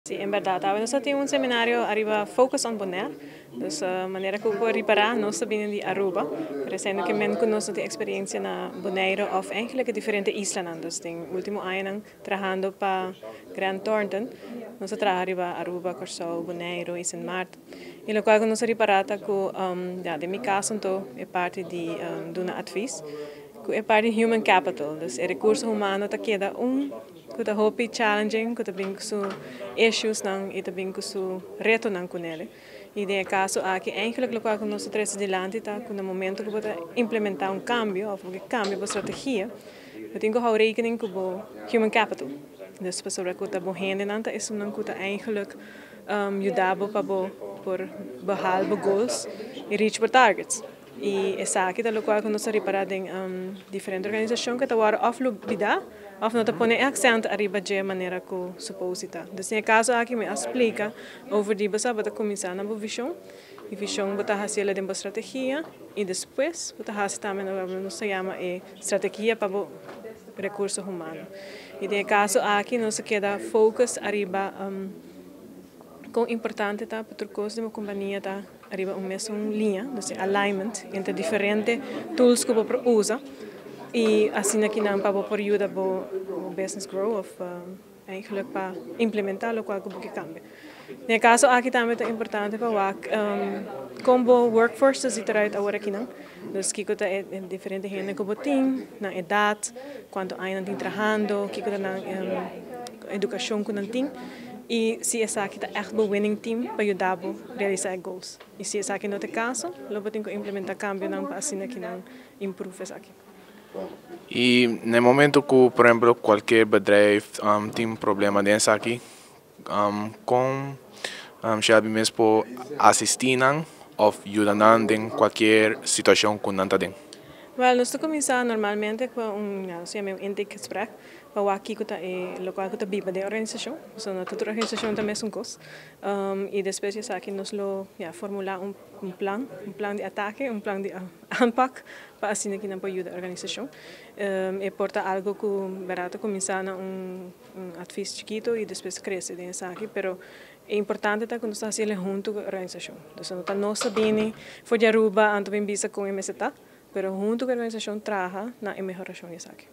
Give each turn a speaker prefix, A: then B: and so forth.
A: Sí, en verdad. Nosotros tenemos un seminario arriba Focus on Bonaire. Dus manera que puedo reparar, no se vienen de Aruba. Pero siendo que men conoce de experiencia na Bonaire of eigenlijk diferentes islas. Dus den último año trabajando para Grand Thornton. Nosotros trabajamos arriba Aruba, Curaçao, Bonaire y Saint Martin. E lo qual nos reparata que, de mi caso, então, é parte de uma advies. É parte de human capital. Dus é recurso humano tá queda que tá hopi challenging, que tá bem com issues nang e tá bem com reto nang com ele. E de caso aqui eigenlijk lo qual nós três adiante tá com no momento que pode implementar cambio ou um cambio de estratégia. Eu tenho que hou rekening com human capital. Dus pessoa que tá bom rende nanta é um que tá eigenlijk ajudar para por behal goals e reach por targets. E essa aqui é o qual nós reparamos em diferentes organizações que estão aflubida, ou não estão pondo accent arriba de maneira que suposita. Então, nesse caso aqui me explica over die basa bata começar na visão, e visão bata fazer a estratégia e depois bata fazer também não se chama estratégia para o recurso humano. E nesse caso aqui nós queda focus arriba quão importante tá para coisa de uma companhia tá arriba mesma linha, então alignment entre diferentes tools que você usa e assim aqui não para poder ajudar o business grow of eigenlijk para implementar o qual que cambia. No caso aqui também é importante para como workforce se trata agora aqui não, então que é diferente gente que você tem, na idade, quanto ainda tem trabalhando, que na educação que não tem. E se essa aqui está echt um winning team para ajudar a realizar goals. E se essa aqui não é o caso, logo tem que implementar cambio para assim aqui não improve essa aqui.
B: E no momento que, por exemplo, qualquer bedrijf tem problema dessa aqui, com sabe mesmo assistir ou ajudar em qualquer situação que não está dentro.
A: Well, nós começamos normalmente com se chama intake gesprek, para aqui que está local que está viva da organização, so na toda organização também são coisas, e depois aqui nós lo formular plan de ataque, plan de aanpak, para assim aqui não pode ajudar a organização, e porta algo que barato começar na advies chiquito e depois cresce dentro aqui, pero é importante que nós fazemos junto com a organização, então nós sabemos foi de Aruba, anto bem bisa com MST. Pero junto com a organização trabalha na melhoração dessa aqui.